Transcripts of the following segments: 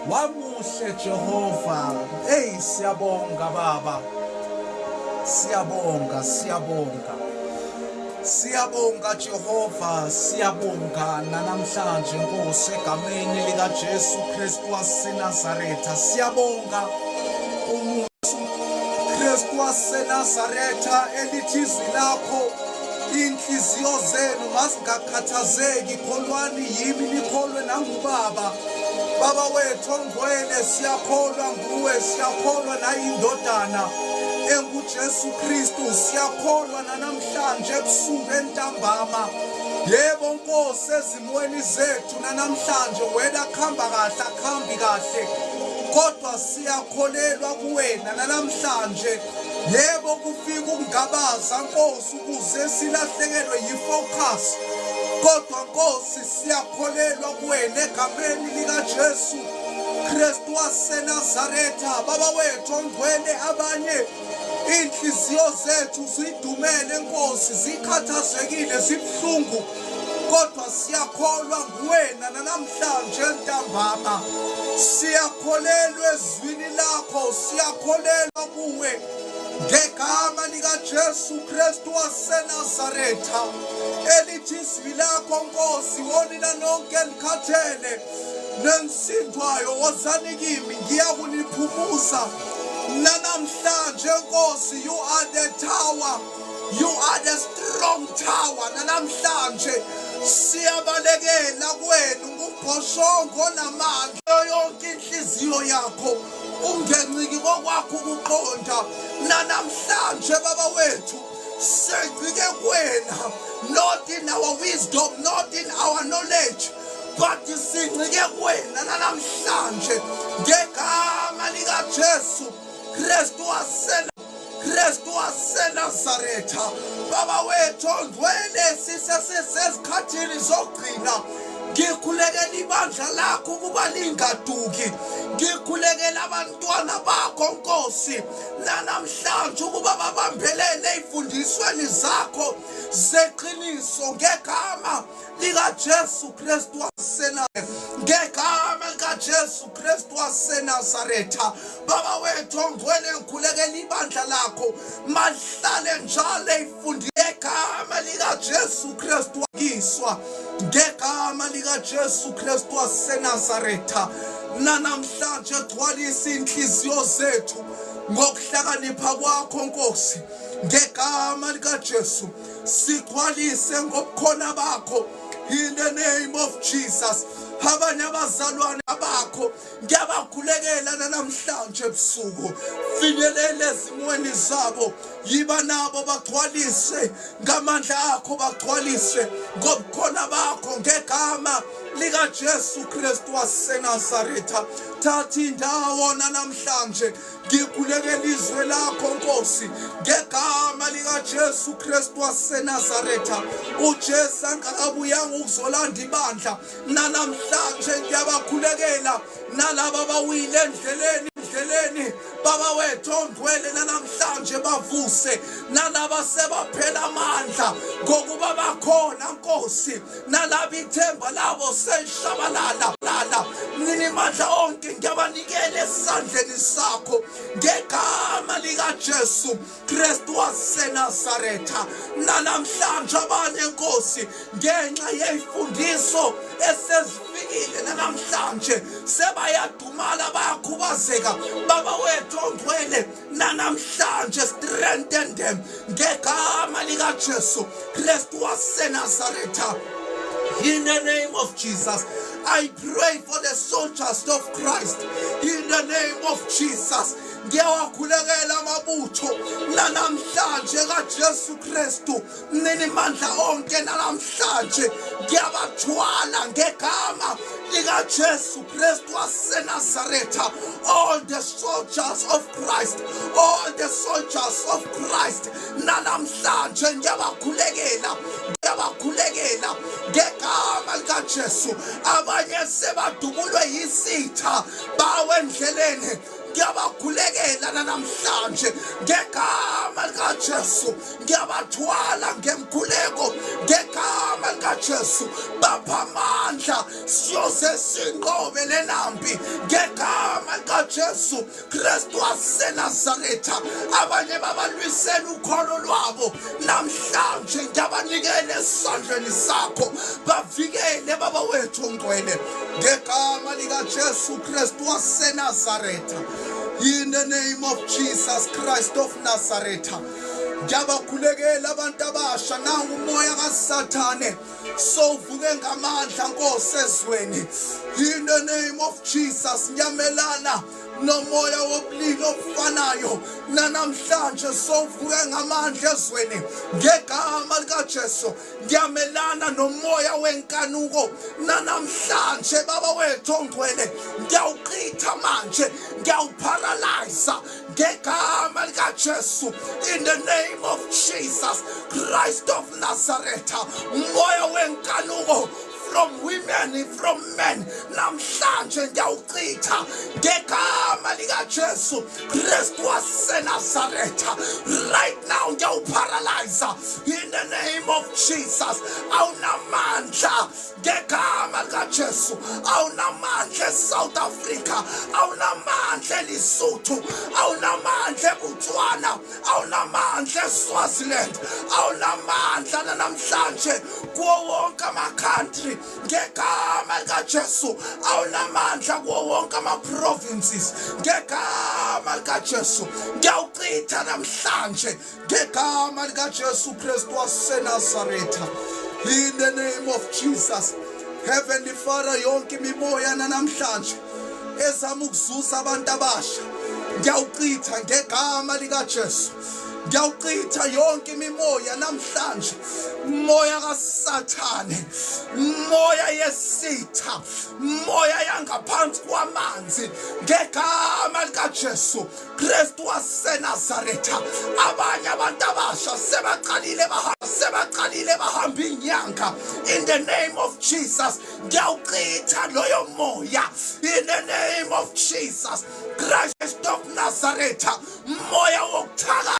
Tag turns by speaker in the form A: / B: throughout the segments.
A: Wamuhle Jehova. Hey, siyabonga Baba. Siyabonga, siyabonga. Siyabonga Jehova, siyabonga namhlanje Nkosi egameni lika Jesu Kristu waseNazaretha. Siyabonga umuntu Kristu waseNazaretha elithi izwi lakho inhliziyo zenu mazingakhathazeki, kholwani yimi nikholwe nangubaba. Baba wethu ongcwele, siyakholwa nguwe, siyakholwa nayindodana enguJesu Kristu, siyakholwa namhlanje ebusuku entambama. Yebo Nkosi, ezimweni zethu namhlanje wena khamba kahle akhambi kahle, kodwa siyakholelwa kuwena namhlanje. Yebo kufika ukungabaza Nkosi ukuze silahlekelwe yifocus, kodwa Nkosi siyakholelwa kuwena egameni lika Jesu Kristu waseNazaretha. Baba wethu ongcwele, abanye inhliziyo zethu zidumele Nkosi, zikhathazekile, zibuhlungu, kodwa siyakholwa kuwena namhlanje entambama. Siyakholelwa ezwini lakho, siyakholelwa kuwe ngegama lika Jesu Kristu waseNazaretha elithi izwi lakho Nkosi, wonina nonke likhathele nemsindwayo, wozani kimi ngiyakuniphumuza namhlanje Nkosi. You are the tower, you are the strong tower. Namhlanje siyabalekela kuwena, ngubhoshongo namandla yonke inhliziyo yakho, ungenciki kokwakho ukuqonda. Namhlanje Baba wethu sengcike kuwena, not in our wisdom, not in our knowledge, but singcike kuwena namhlanje ngegama lika Jesu Kristu waseNazaretha. Baba wethu ongcwele, sisesikhathini zokugcina, ngikhulekela ibandla lakho ukuba lingaduki, ngikhulekela abantwana bakho Nkosi namhlanje ukuba babambelele ezifundisweni zakho zeqiniso ngegama lika Jesu Kristu waseNazaretha, ngegama lika Jesu Kristu waseNazaretha. Baba wethu ongcwele, ngikhulekela ibandla lakho mahlale njalo ezifundisweni ngegama lika Jesu Kristu wakiswa, ngegama lika Jesu Kristu waseNazaretha. Namhlanje gcwalisa inhliziyo zethu ngokuhlakanipha kwakho Nkosi, ngegama lika Jesu sigcwalise ngobukhona bakho, in the name of Jesus. Abanye abazalwane bakho ngiyabakhulekela namhlanje ebusuku, finyelela ezimweni zabo, yiba nabo bagcwalise ngamandla akho, bagcwalise ngobukhona bakho ngegama lika Jesu Kristu waseNazaretha. Thatha indawo namhlanje, ngikhulekela izwi lakho Nkosi ngegama lika Jesu Kristu waseNazaretha. uJesu angakabuyanga ukuzolanda ibandla, namhlanje ngiyabakhulekela nalabo abawile endleleni Baba wethu ongcwele, namhlanje bavuse nalabo sebaphela amandla ngokuba bakhona Nkosi, nalabo ithemba labo selishabalala. Nini mandla onke ngiyabanikela esandleni sakho ngegama lika Jesu Kristu waseNazaretha. Namhlanje abanye Nkosi ngenxa yezifundiso esezifikile namhlanje sebayadumala, bayakhubazeka. Baba wethu ongcwele, namhlanje strengthen them ngegama lika Jesu Kristu waseNazaretha. In the name of Jesus, I pray for the soldiers of Christ. In the name of Jesus, ngiyawakhulekela amabutho namhlanje kaJesu Kristu, nini mandla onke namhlanje ngiyabathwala ngegama lika Jesu Kristu waseNazaretha. All the soldiers of Christ, all the soldiers of Christ, namhlanje ngiyabakhulekela ngegama lika Jesu. Abanye sebadubulwe yisitha bawe endleleni, ngiyabakhulekela namhlanje ngegama lika Jesu, ngiyabathwala ngemkhuleko ngegama lika Jesu. Bapha amandla siyoze sinqobe le nampi ngegama likaJesu Kristu waseNazaretha. Abanye babalwisela ukholo lwabo namhlanje ngiyabanikela esandleni sakho, bavikele baba wethu ongcwele ngegama likaJesu Kristu waseNazaretha. In the name of Jesus Christ of Nazareth, ngiyabakhulekela abantu abasha nangu umoya kaSathane sovuke ngamandla Nkosi ezweni. In the name of Jesus ngiyamelana nomoya wobulili ofanayo nanamhlanje sovuke ngamandla ezweni ngegama likaJesu. Ngiyamelana nomoya wenkanuko nanamhlanje baba wethu ongcwele, ngiyawuqitha manje, ngiyawuparalyze ngegama likaJesu. In the name of Jesus Christ of Nazareth, umoya wenkanuko from women, from men, namhlanje ngiyawuqitha ngegama likaJesu Kristu waseNazaretha. Right now ngiyawuparalyze in the name of Jesus. Awunamandla ngegama likaJesu, awunamandla eSouth Africa, awunamandla eLesotho, awunamandla eBotswana, awunamandla eSwaziland, awunamandla namhlanje kuwo wonke ama-country ngegama likaJesu, awunamandla kuwo wonke ama-provinces ngegama likaJesu. Ngiyawuqitha namhlanje ngegama likaJesu Kristu waseNazaretha. In the name of Jesus, Heavenly Father, yonke imimoya namhlanje ezama ukuzuza abantu abasha ngiyawuqitha ngegama likaJesu. Ngiyawuqitha yonke imimoya namhlanje, moya kaSathane, moya yesitha, moya yangaphansi kwamanzi ngegama likaJesu Kristu waseNazaretha. Abanye abantu abasha sebaqalile bahamba inyanga. In the name of Jesus ngiyawuqitha loyo moya. In the name of Jesus Christ of Nazareth, moya wokuthaka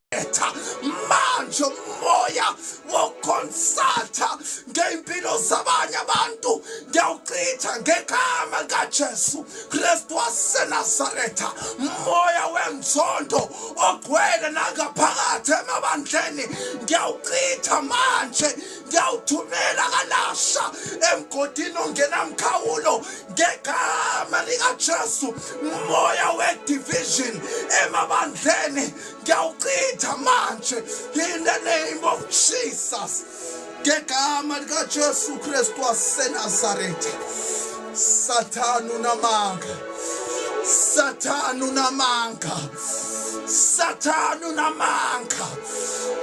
A: manje, moya wokonsulta ngempilo zabanye abantu ngiyawuqitha ngegama likaJesu Kristu waseNazaretha. Moya wenzondo ogcwele nangaphakathi emabandleni ngiyawuqitha manje, ngiyawuthumela kalasha emgodini ongenamkhawulo ngegama likaJesu. Moya we-division emabandleni ngiyawuqitha manje in the name of Jesus ngegama likaJesu Kristu waseNazaretha. Sathane unamanga, Sathane unamanga, Sathane unamanga,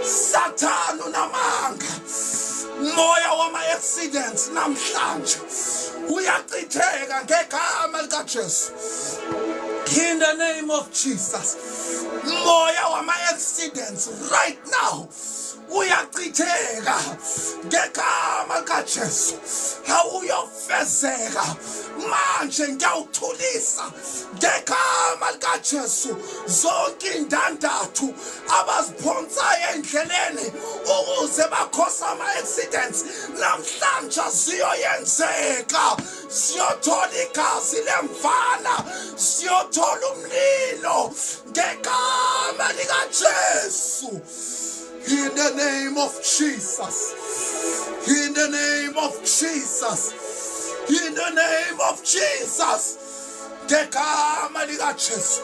A: Sathane unamanga. Moya wama-accidents namhlanje uyaqitheka ngegama likaJesu. In the name of Jesus, moya wama-accidents right now uyaqitheka ngegama likaJesu. Awuyofezeka manje, ngiyawuthulisa ngegama likaJesu. Zonke indandathu abaziphonsayo endleleni ukuze bakhosa ama-accidents namhlanje ziyoyenzeka. Siyothola igazi lemfana, siyothola umlilo ngegama likaJesu. In the name of Jesus, in the name of Jesus, in the name of Jesus, ngegama likaJesu.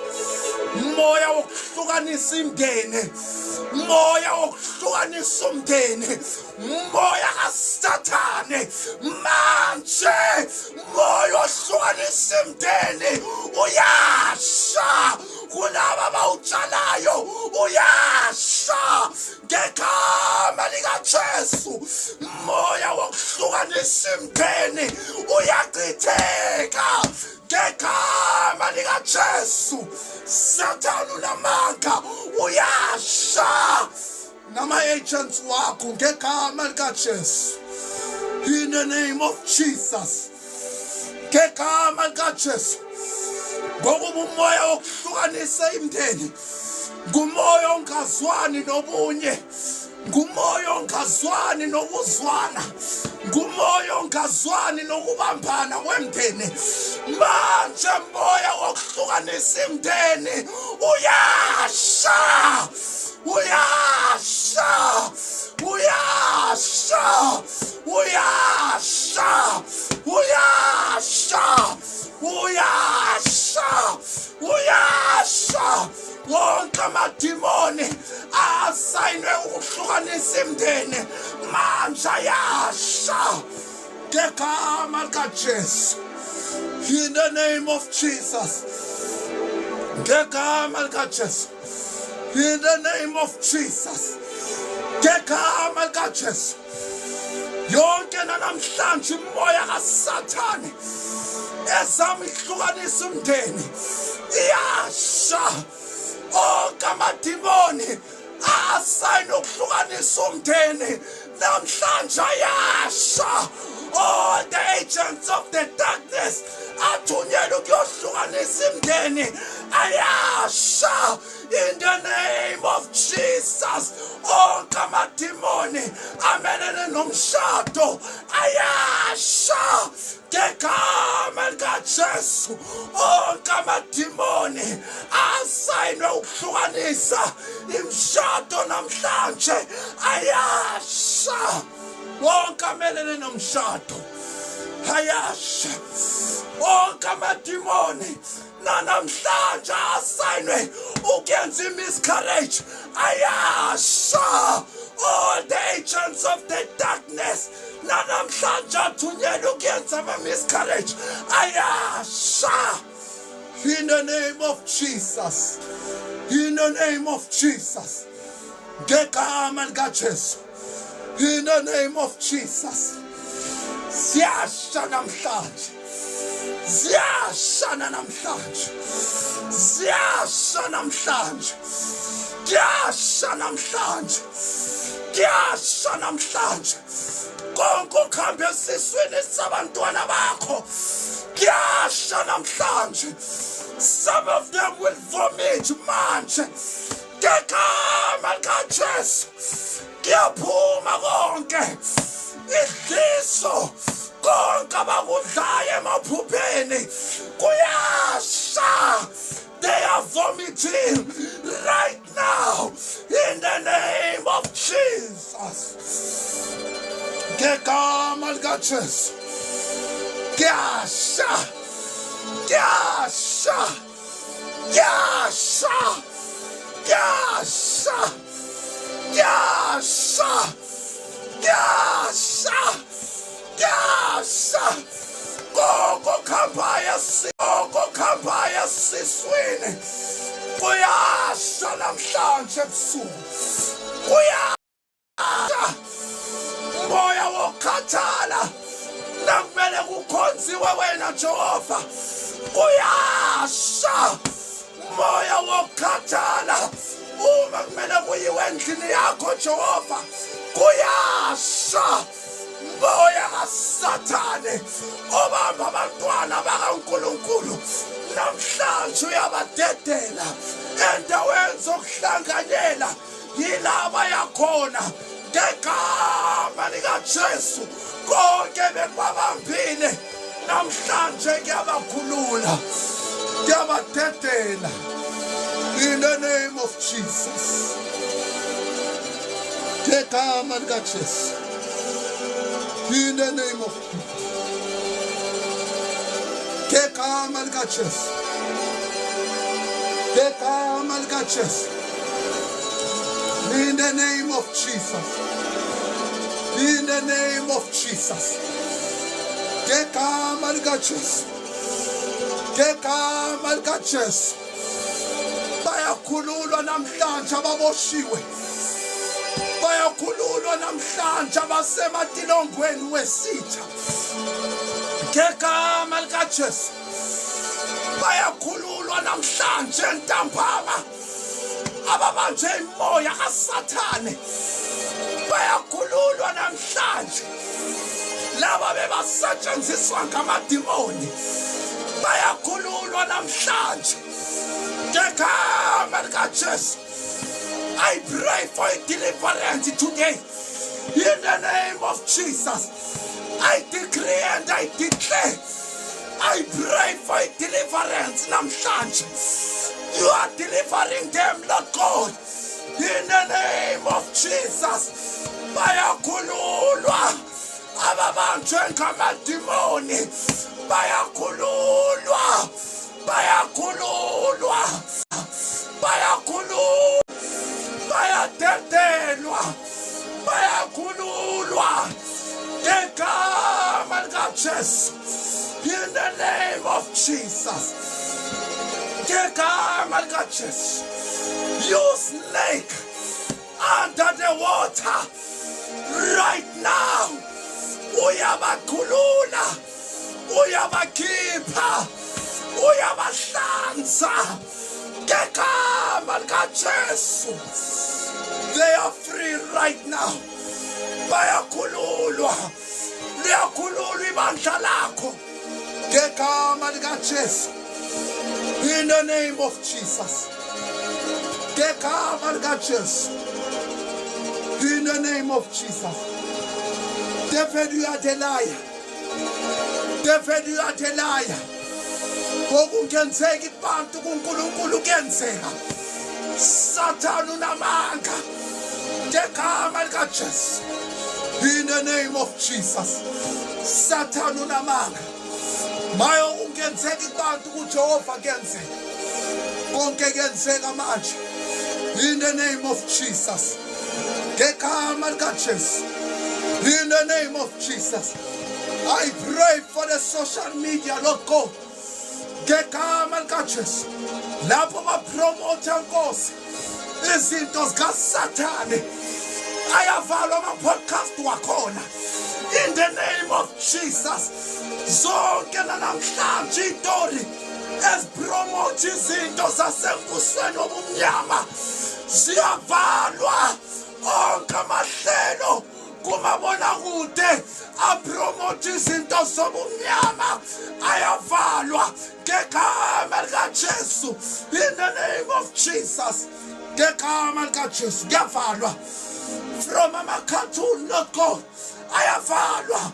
A: Moya wokuhlukanisa imndeni, moya wokuhlukanisa umndeni, moya kaSathane manje, moya wokuhlukanisa imndeni uyasha kulaba abawutshalayo, uyasha ngegama likaJesu. Moya wokuhlukanisa imndeni uyaqitheka ngegama likaJesu. Sathane unamanga, uyasha nama-agents wakho ngegama likaJesu. In the name of Jesus ngegama likaJesu. Ngokuba umoya wokuhlukanisa imndeni ngumoya ongazwani nobunye, ngumoya ongazwani nokuzwana, ngumoya ongazwani nokubambana kwemndeni. Manje moya ukuhlukanisa imndeni uyasha, uyasha, uyasha, uyasha, uyasha, uyasha, uyasha. Wonke amadimoni asayinwe ukuhlukanisa imndeni manje ayasha ngegama likaJesu. In the name of Jesus. Ngegama likaJesu. In the name of Jesus. Ngegama likaJesu. Yonke namhlanje imoya kaSathane ezama ihlukanisa umndeni iyasha. Onke amadimoni asayine ukuhlukanisa umndeni namhlanje ayasha. All the agents of the darkness athunyelwe ukuyohlukanisa imndeni ayasha in the name of Jesus. Onke amadimoni amelene nomshado ayasha ngegama likaJesu. Onke amadimoni asayinwe ukuhlukanisa imshado namhlanje ayasha. Wonke amelene nomshado ayasha. Wonke amadimoni namhlanje asayinwe ukuyenza miscarriage ayasha. All the agents of the darkness namhlanje athunyelwe ukuyenza miscarriage ayasha. In the name of Jesus. In the name of Jesus. Ngegama likaJesu. In the name of Jesus. Ziyasha namhlanje. Ziyasha namhlanje. Ziyasha namhlanje. Ziyasha namhlanje. Ziyasha namhlanje. Konke ukuhamba esiswini sabantwana bakho ziyasha namhlanje. Some of them will vomit manje. Ngegama likaJesu. Kuyaphuma konke idliso konke abakudlayo emaphupheni kuyasha. They are vomiting right now in the name of Jesus. Ngegama likaJesu kuyasha, kuyasha, kuyasha, kuyasha. Yasha, yasha, yasha. Koko kampaya siswini kuyasha namhlanje ebusuku. Kuyasha moya wokukhathala nakumele kukhonziwe wena Jehova. Kuyasha moya wokukhathala uma kumele kuyiwe endlini yakho Jehova. Kuyasha moya kaSathane obamba abantwana bakaNkulunkulu namhlanje uyabadedela endaweni zokuhlanganyela yilaba yakhona ngegama likaJesu. Konke bekubabambile namhlanje kuyabakhulula, kuyabadedela in the name of Jesus. Ngegama likaJesu. In the name of ngegama likaJesu. Ngegama likaJesu. In the name of Jesus. In the name of Jesus. Ngegama likaJesu. Ngegama likaJesu. Bayakhululwa namhlanje ababoshiwe. Bayakhululwa namhlanje abasematilongweni wesitha. Ngegama likaJesu. Bayakhululwa namhlanje ntambama ababanjwe imoya kaSathane. Bayakhululwa namhlanje laba bebasetshenziswa ngamadimoni. Bayakhululwa namhlanje ngegama likaJesu. I pray for a deliverance today in the name of Jesus. I decree and I declare I pray for deliverance namhlanje. You are delivering them, Lord God. In the name of Jesus. Bayakhululwa. Ababanjwe ngamadimoni. Bayakhululwa. Bayakhululwa. Bayakhululwa. Bayadedelwa. Bayakhululwa. Ngegama likaJesu. In the name of Jesus. Ngegama likaJesu. You snake under the water right now. Uyabakhulula. Uyabakhipha. Uyabahlanza. Ngegama likaJesu. They are free right now. Bayakhululwa. Liyakhululwa ibandla lakho. Ngegama likaJesu. In the name of Jesus. Ngegama likaJesu. In the name of Jesus. Devil, you are the liar. Devil, you are the liar. Okungenzeka ibantu kuNkulunkulu kuyenzeka. Satan unamanga. Ngegama likaJesu. In the name of Jesus. Satan unamanga. Mayo ungenzeka ibantu kuJehova kuyenzeka. Konke kuyenzeka manje. In the name of Jesus. Ngegama likaJesu. In the name of Jesus. I pray for the social media, Lord God. Ngegama likaJesu. Lapho bapromote Nkosi izinto zikaSathane. Ayavalwa ama-podcast wakhona. In the name of Jesus. Zonke namhlanje itori ezipromote izinto zasembusweni obumnyama ziyavalwa. Onke amahlelo kumabonakude apromote izinto zobumnyama ayavalwa ngegama likaJesu. In the name of Jesus. Ngegama likaJesu kuyavalwa. From a cartoon, Lord God, ayavalwa.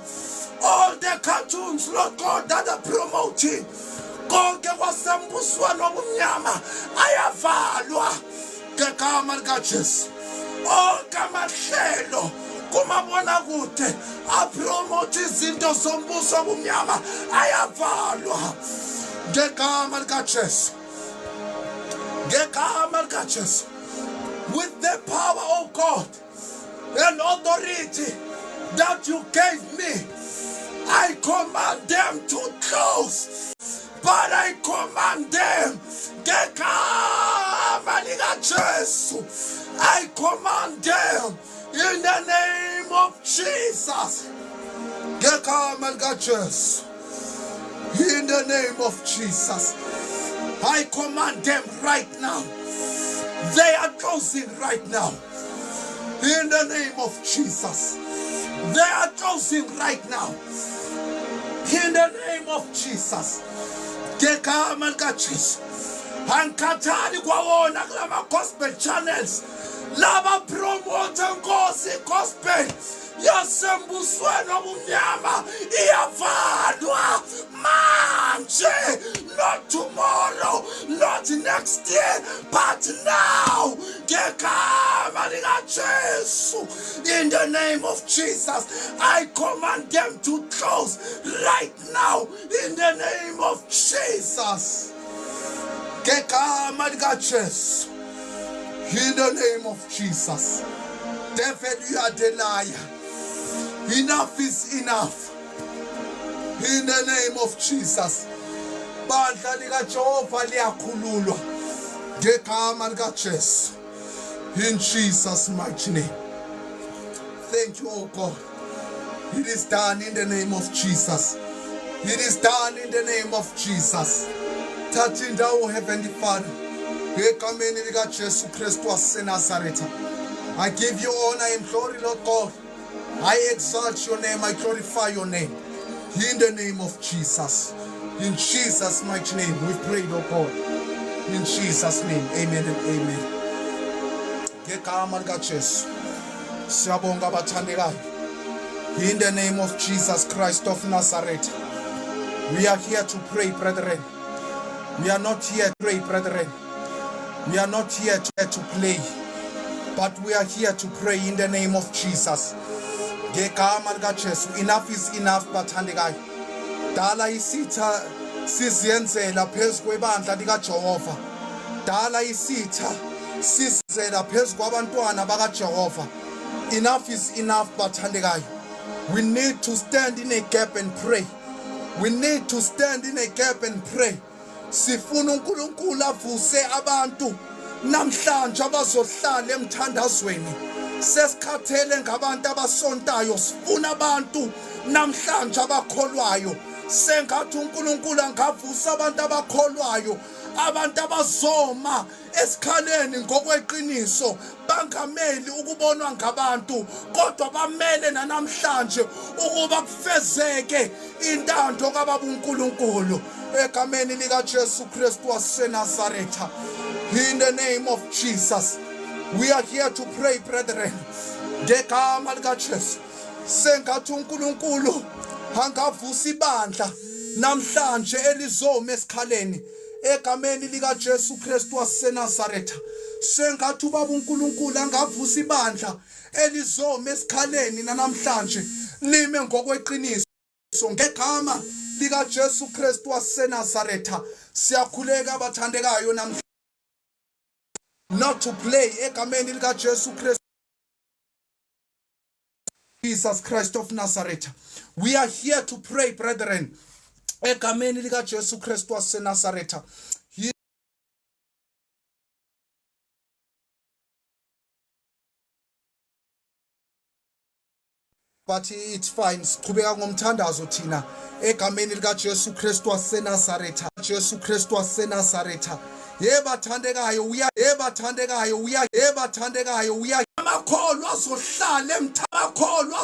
A: All the cartoons, Lord God, that are promoting konke kwasembusweni obumnyama ayavalwa ngegama likaJesu. Onke amahlelo kumabonakude apromote izinto zombuso obumnyama ayavalwa ngegama likaJesu. Ngegama likaJesu. With the power of God and authority that you gave me, I command them to close. But I command them, ngegama likaJesu. I command them in the name of Jesus. Ngegama likaJesu. In the name of Jesus. I command them right now. They are closing right now. In the name of Jesus. They are closing right now. In the name of Jesus. Ngegama likaJesu. Angikhathali kwawona kulama gospel channels. Laba promote Nkosi gospel yasembusweni obumnyama iyavalwa manje. Not tomorrow, not next year, but now. Ngegama likaJesu. In the name of Jesus, I command them to close right now. In the name of Jesus. Ngegama likaJesu. In the name of Jesus. Devil, you are the liar. Enough is enough. In the name of Jesus. Bandla likaJehova liyakhululwa ngegama likaJesu. In Jesus' mighty name. Thank you, oh God. It is done in the name of Jesus. It is done in the name of Jesus. Thatha indawo, Heavenly Father. Ngegameni likaJesu Kristu waseNazaretha. I give you honor and glory, Lord God. I exalt your name. I glorify your name. In the name of Jesus. In Jesus' mighty name, we pray, Lord God. In Jesus' name, amen and amen. Ngegama likaJesu. Siyabonga bathandekayo. In the name of Jesus Christ of Nazareth. We are here to pray, brethren. We are not here to pray, brethren. We are not here to play, but we are here to pray in the name of Jesus. Enough is enough, bathandekayo. Dala isitha siziyenzela phezu kwebandla likaJehova. Dala isitha sizenzela phezu kwabantwana bakaJehova. Enough is enough, bathandekayo. We need to stand in a gap and pray. We need to stand in a gap and pray. Sifuna uNkulunkulu avuse abantu namhlanje abazohlala emthandazweni. Sesikhathele ngabantu abasontayo, sifuna abantu namhlanje abakholwayo. Sengathi uNkulunkulu angavusa abantu abakholwayo, abantu abazoma esikhaleni ngokweqiniso, bangameli ukubonwa ngabantu, kodwa bamele namhlanje ukuba kufezeke intando kababa uNkulunkulu egameni lika Jesu Kristu waseNazaretha. In the name of Jesus, we are here to pray, brethren. Ngegama lika Jesu, sengathi uNkulunkulu angavusa ibandla namhlanje elizoma esikhaleni egameni lika Jesu Kristu waseNazaretha. Sengathi ubaba uNkulunkulu angavusa ibandla elizoma esikhaleni namhlanje lime ngokweqiniso ngegama lika Jesu Kristu waseNazaretha. Siyakhuleka abathandekayo namhlanje, not to play egameni lika Jesu Kristu, Jesus Christ of Nazareth. We are here to pray, brethren. Egameni lika Jesu Kristu waseNazaretha. But it's fine. Siqhubeka ngomthandazo thina egameni lika Jesu Kristu waseNazaretha. Jesu Kristu waseNazaretha. Yebathandekayo uya, yebathandekayo uya, yebathandekayo uya. Amakholwa azohlala amakholwa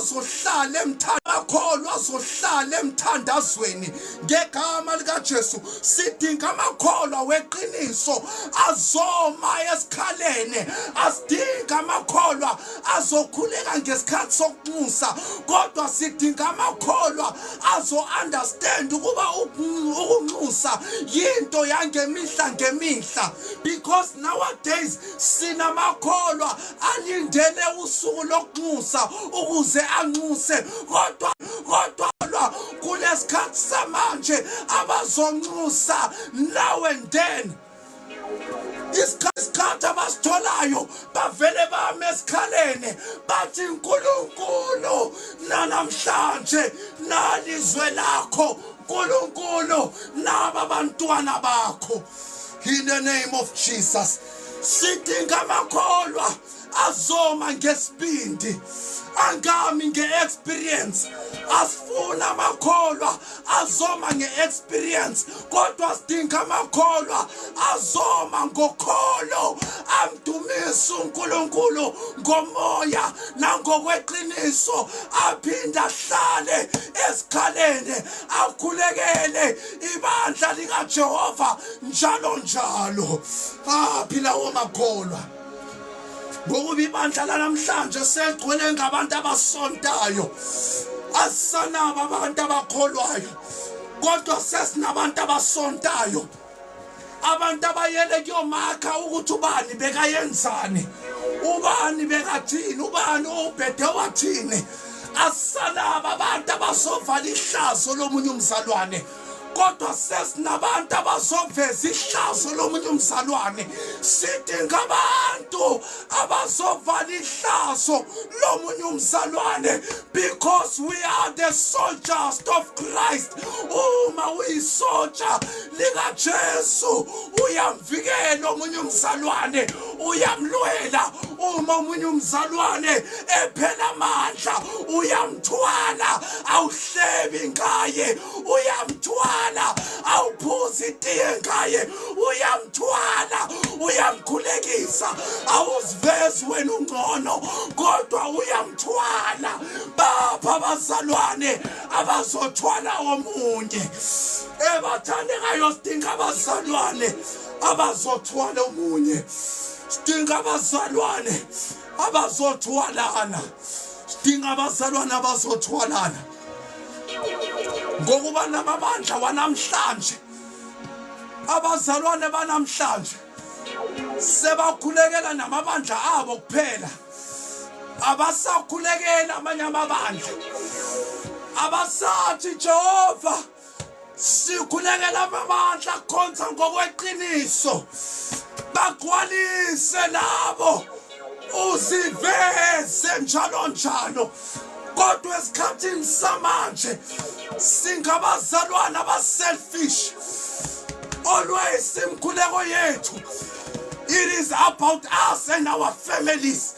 A: azohlala emthandazweni ngegama lika Jesu. Sidinga amakholwa weqiniso azoma esikhaleni. Asidinga amakholwa azokhuleka ngesikhathi sokunxusa, kodwa sidinga amakholwa azo understand ukuba ukunxusa yinto yangemihla ngemihla, because nowadays sinamakholwa alindele usuku lokunxusa ukuze anxuse, kodwa kulesikhathi samanje abazonxusa now and then. Isikhathi abasitholayo bavele bame esikhaleni bathi uNkulunkulu namhlanje nalizwe lakho, uNkulunkulu naba bantwana bakho. In the name of Jesus, sidinga amakholwa azoma ngesibindi, angami nge-experience. Asifuna amakholwa azoma nge-experience, kodwa sidinga amakholwa azoma ngokholo, amdumisa uNkulunkulu ngomoya nangokweqiniso, aphinda ahlale esikhaleni, akhulekele ibandla likaJehova njalo njalo. Phila womakholwa, ngokuba ibandla lanamhlanje segcwele ngabantu abasontayo. Asanaba abantu abakholwayo, kodwa sesinabantu abasontayo, abantu abayele kuyomakha ukuthi ubani bekayenzani, ubani bekathini, ubani ubhede wathini. Asanaba abantu abazovala ihlazo lomunye umzalwane, kodwa sesinabantu abazoveza ihlazo lomunye umzalwane. Sidinga abantu abazovala ihlazo lomunye umzalwane, because we are the soldiers of Christ. Uma uyisoja lika Jesu uyamvikela omunye umzalwane, uyamlwela. Uma omunye umzalwane ephela amandla uyamthwala, awuhlebi ngaye, uyamthwala, awuphuzi itiye ngaye, uyamthwala, uyamkhulekisa. Awuzivezi wena ungcono, kodwa uyamthwala. Bapha abazalwane abazothwala omunye. Ebathandekayo, sidinga abazalwane abazothwala omunye. Sidinga abazalwane abazothwalana. Sidinga abazalwane abazothwalana. ngokuba namabandla wanamhlanje abazalwane banamhlanje sebakhulekela namabandla abo kuphela abasakhulekela amanye amabandla abasathi Jehova sikhulekela amabandla khonza ngokweqiniso bagcwalise labo uziveze njalo njalo kodwa esikhathini samanje singabazalwana abaselfish always imkhuleko yethu it is about us and our families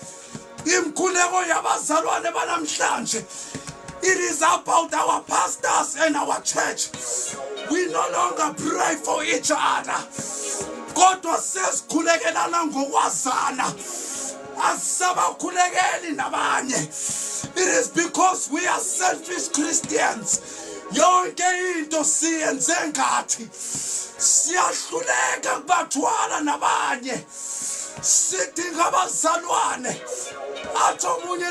A: imkhuleko yabazalwane banamhlanje it is about our pastors and our church we no longer pray for each other kodwa sesikhulekelana ngokwazana asabakhulekeli nabanye it is because we are selfish Christians yonke into siyenze ngathi siyahluleka kubathwala nabanye sidinga abazalwane athi omunye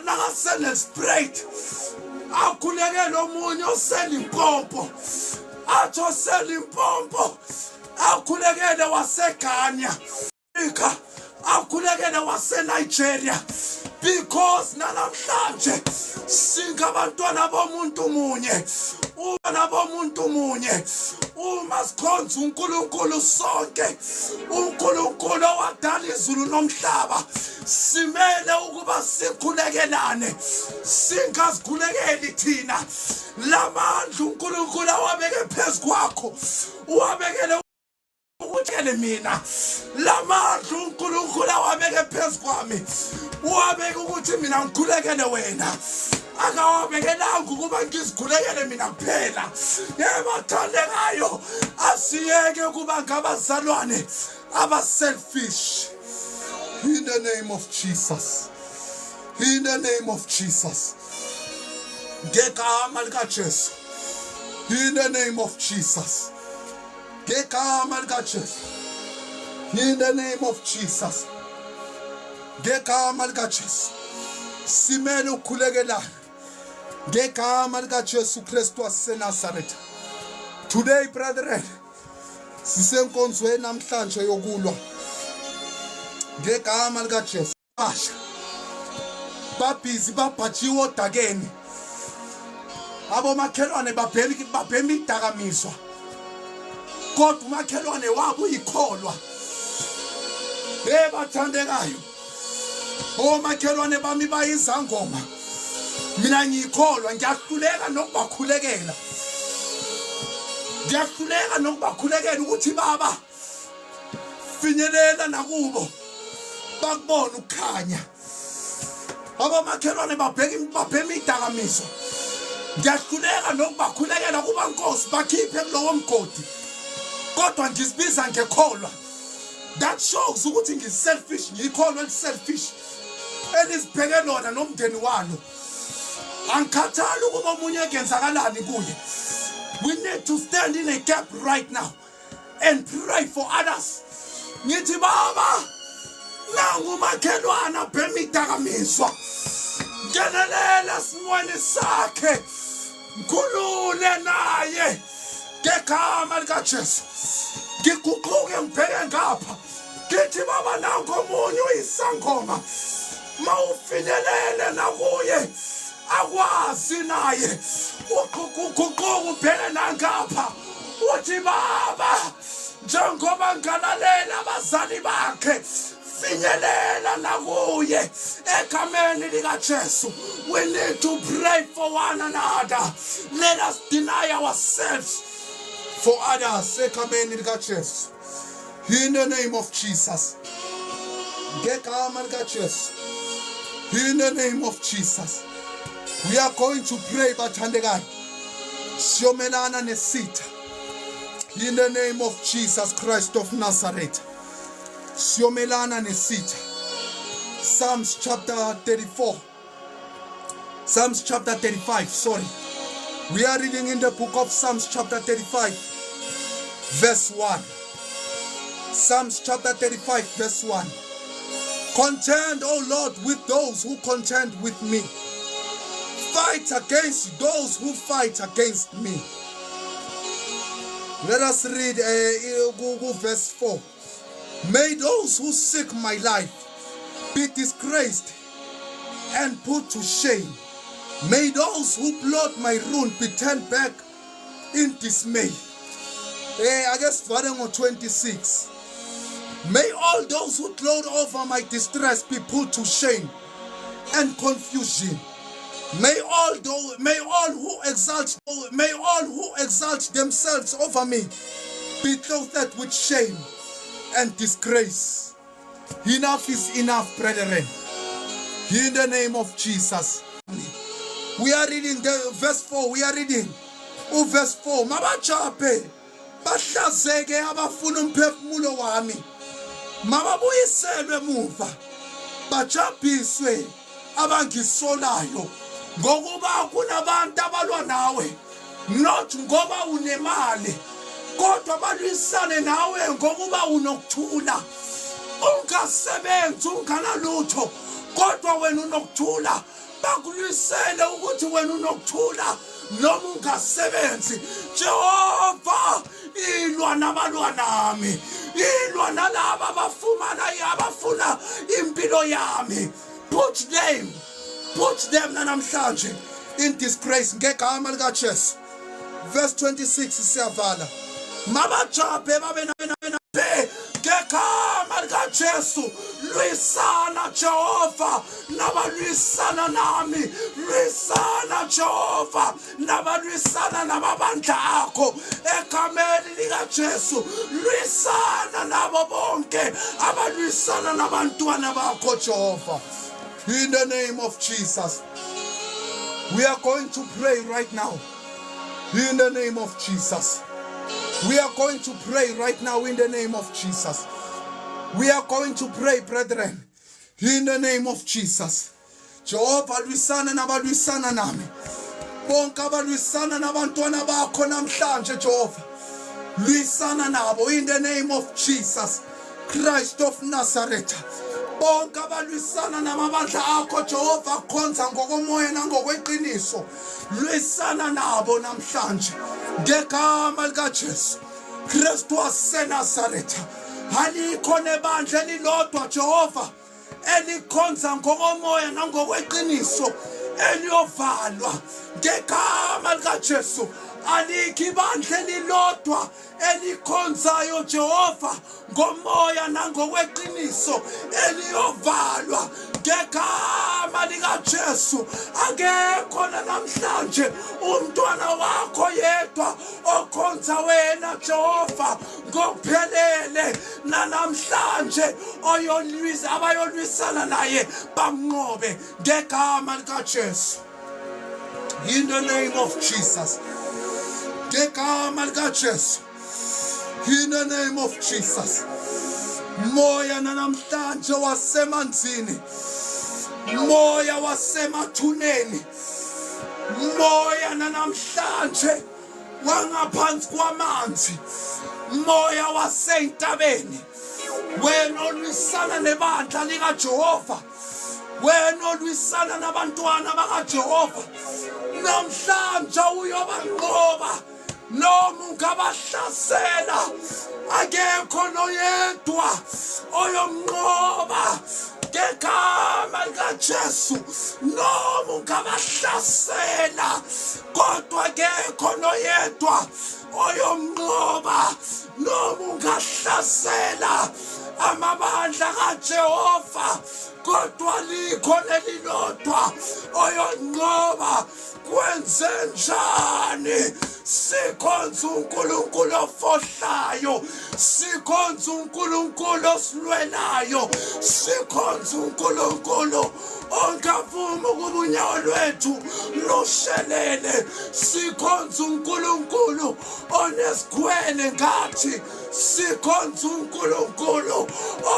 A: nakasele Sprite akhulekele omunye osela impompo athi osela impompo akhulekele waseGhana akhulekele waseNigeria because namhlanje singabantwana bomuntu munye ubana bomuntu munye uma sikhonza uNkulunkulu sonke uNkulunkulu wadala izulu nomhlaba simele ukuba sikhulekelane singazikhulekeli thina lamandla uNkulunkulu awabeke phezukwakho uwabekele ukutshele mina lamandla uNkulunkulu awabeke phezukwami uwabeke ukuthi mina ngikhulekele wena akawabekelanga ukuba ngizikhulekele mina kuphela yebathandekayo asiyeke ukuba ngabazalwane aba-selfish in the name of Jesus in the name of Jesus ngegama likaJesu in the name of Jesus ngegama likaJesu in the name of Jesus ngegama likaJesu simele ukukhulekelana ngegama likaJesu Kristu waseNazaretha today brethren sisenkonzweni namhlanje yokulwa ngegama likaJesu basha babhizi babhajiwe odakeni abomakhelwane babhema idakamizwa kodwa umakhelwane wabo uyikholwa bathandekayo omakhelwane bami bayizangoma mina ngiyikholwa ngiyahluleka nokubakhulekela ukuthi baba finyelela nakubo bakubona ukukhanya abomakhelwane babhema idakamizwa ngiyahluleka nokubakhulekela kuba Nkosi bakhiphe kulowo mgodi kodwa ngizibiza ngekholwa that shows ukuthi ngiselfish ngikholwa eliselfish elizibheke lona nomndeni walo angikhathali ukuba omunye engenzakalani kuye we need to stand in a gap right now and pray for others ngithi baba nangumakhelwane abhema idakamizwa ngenelela simweni sakhe ngikhulule naye ngegama likaJesu ngiguquke ngibheke ngapha ngithi baba nangu omunye uyisangoma mawufinyelele nakuye akwazi naye uguquka ubheke nangapha uthi baba njengoba ngalalela abazali bakhe finyelela nakuye egameni likaJesu we need to pray for one another let us deny ourselves for others egameni likaJesu in the name of Jesus ngegama likaJesu in the name of Jesus we are going to pray bathandekayo siyomelana nesitha in the name of Jesus Christ of Nazareth siyomelana nesitha Psalms chapter 35 sorry we are reading in the book of Psalms chapter 35 verse 1 Psalms chapter 35 verse 1 contend O Lord with those who contend with me fight against those who fight against me. Let us read verse 4. May those who seek my life be disgraced and put to shame. May those who plot my ruin be turned back in dismay. I guess verse 26. May all those who gloat over my distress be put to shame and confusion. May all who exalt themselves over me be clothed with shame and disgrace. Enough is enough, brethren. In the name of Jesus. We are reading the verse 4. We are reading verse 4. Mabachape bahlazeke abafuna umphefumulo wami. Mababuyiselwe emuva. Bajabhiswe abangisolayo. Ngokuba kunabantu abalwa nawe. Not ngoba unemali. Kodwa balwisane nawe ngokuba unokuthula. Ungasebenzi unganalutho. Kodwa wena unokuthula. Bakulwisele ukuthi wena unokuthula noma ungasebenzi. Jehova ilwa nabalwa nami. Ilwa nalabo abafuna impilo yami. Put them namhlanje in disgrace ngegama lika Jesu. Verse 26 siyavala. Mabajabe babe ngegama lika Jesu. Lwisana Jehova nabalwisana nami. Lwisana Jehova nabalwisana nababandla akho egameni lika Jesu. Lwisana nabo bonke abalwisana nabantwana bakho Jehova. In the name of Jesus. We are going to pray right now. In the name of Jesus. We are going to pray right now in the name of Jesus. We are going to pray, brethren, in the name of Jesus. Jehovah, lwisana nabalwisana nami. Bonke abalwisana nabantwana bakho namhlanje Jehovah. Lwisana nabo in the name of Jesus Christ of Nazareth. Bonke abalwisana namabandla akho Jehova khonza ngokomoya nangokweqiniso. Lwisana nabo namhlanje ngegama lika Jesu Kristu waseNazaretha. Alikho nebandla elilodwa Jehova elikhonza ngokomoya nangokweqiniso eliyovalwa ngegama lika Jesu. Alikho ibandla elilodwa elikhonzayo Jehova ngomoya nangokweqiniso eliyovalwa ngegama lika Jesu. Akekho namhlanje umntwana wakho yedwa okhonza wena Jehova ngokuphelele namhlanje abayolwisana naye bamnqobe ngegama lika Jesu. In the name of Jesus. Ngegama lika Jesu. In the name of Jesus. Moya namhlanje wasemanzini. Moya wasemathuneni. Moya namhlanje wangaphansi kwamanzi. Moya waseyintabeni. Wena olwisana nebandla lika Jehova. Wena olwisana nabantwana baka Jehova. Namhlanje uyobanqoba. Noma ungabahlasela akekho noyedwa oyomnqoba ngegama lika Jesu. Noma ungabahlasela kodwa akekho noyedwa oyomnqoba. Noma ungahlasela amabandla kaJehova kodwa likho lelilodwa oyonqoba. Kwenze njani? Sikhonza uNkulunkulu ofohlayo. Sikhonza uNkulunkulu osilwelayo. Sikhonza uNkulunkulu ongavuma ukuba unyawo lwethu lushelele. Sikhonza uNkulunkulu onesigwele ngathi. Sikhonza uNkulunkulu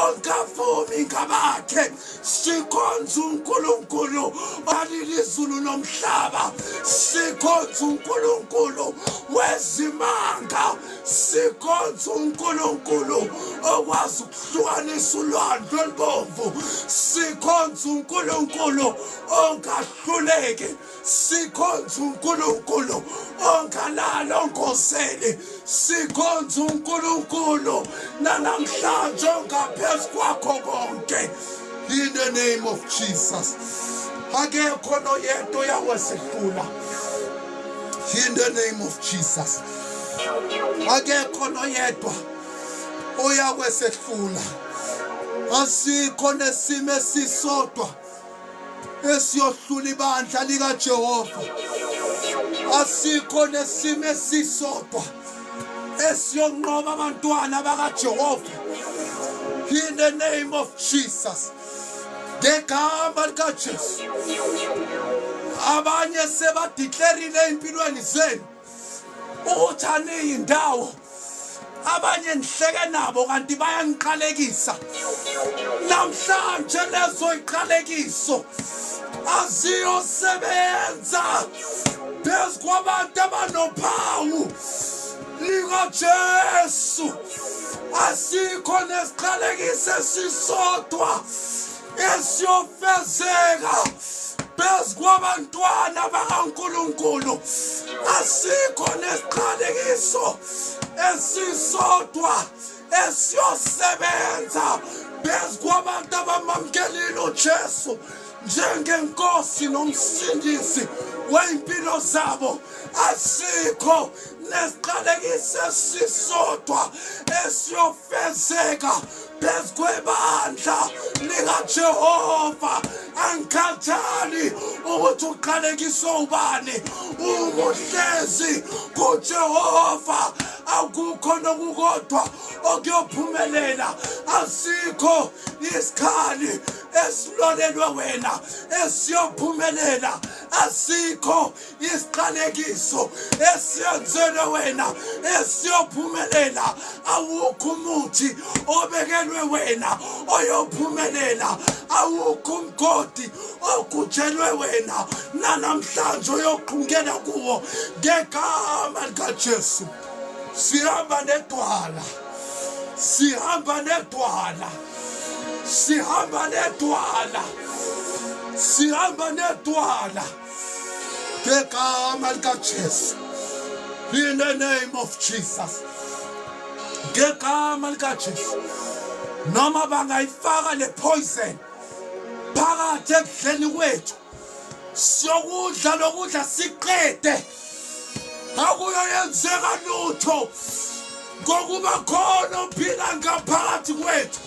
A: ongavumi ngabakhe. Sikhonza uNkulunkulu alilizulu nomhlaba. Sikhonza uNkulunkulu wezimanga. Sikhonza uNkulunkulu okwazi ukuhlukanisa ulwandle olubomvu. Sikhonza uNkulunkulu ongahluleki, sikhonza uNkulunkulu ongalali ongozeli, sikhonza uNkulunkulu nanamhlanje ongaphezu kwakho konke. In the name of Jesus. Akekho noyedwa uyawesehlula. In the name of Jesus. Akekho noyedwa uyawesehlula. Asikho nesimo esisodwa esiyohlula ibandla likaJehova. Asikho nesimo esisodwa esiyonqoba abantwana bakaJehova. In the name of Jesus. Ngegama likaJesu. Abanye sebadeclareile empilweni zenu ukuthi aniyindawo. Abanye nihleke nabo kanti bayangiqalekisa. Namhlanje lezo iqalekiso aziyosebenza phezu kwabantu abanophawu likaJesu. Asikho nesiqalekiso esisodwa esiyofezeka phezu kwabantwana bakaNkulunkulu. Asikho nesiqalekiso esisodwa esiyosebenza phezu kwabantu abamamkelile uJesu njengenkosi nomsindisi weimpilo zabo. Asikho nesiqalekiso esisodwa esiyofezeka phezu kwebandla likaJehova. Angikhathali ukuthi uqalekiswa ubani, umuhlezi kuJehova. Akukho nokukodwa okuyophumelela. Asikho isikhali esilolelwe wena esiyophumelela. Asikho isiqalekiso esiyenzelwe wena esiyophumelela. Awukho umuthi obekelwe wena oyophumelela. Awukho umgodi ogujelwe wena nanamhlanje oyoqhungela kuwo. Ngegama likaJesu sihamba nedwala, sihamba nedwala, sihamba nedwala, sihamba nedwala. Ngegama likaJesu. In the name of Jesus. Ngegama likaJesu. Noma bangayifaka le poison phakathi ekudleni kwethu, siyokudla lokudla siqede. Akuyenzeka lutho ngokuba khona ophila ngaphakathi kwethu.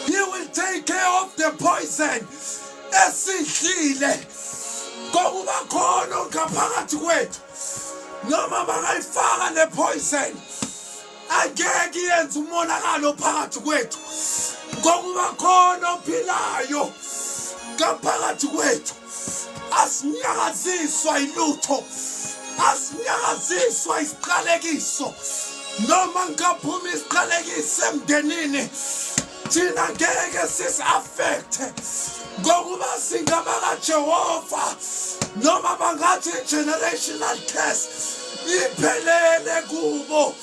A: He will take care of the poison esidlile ngokuba khona ngaphakathi kwethu. Noma bangayifaka le poison angeke yenze umonakalo phakathi kwethu ngokuba khona ophilayo ngaphakathi kwethu. Asinyakaziswa ilutho, asinyakaziswa isiqalekiso. Noma ngaphuma isiqalekiso emndenini, thina ngeke sisi-affecte ngokuba singabakaJehova. Noma bangathi generational curse iphelele kubo,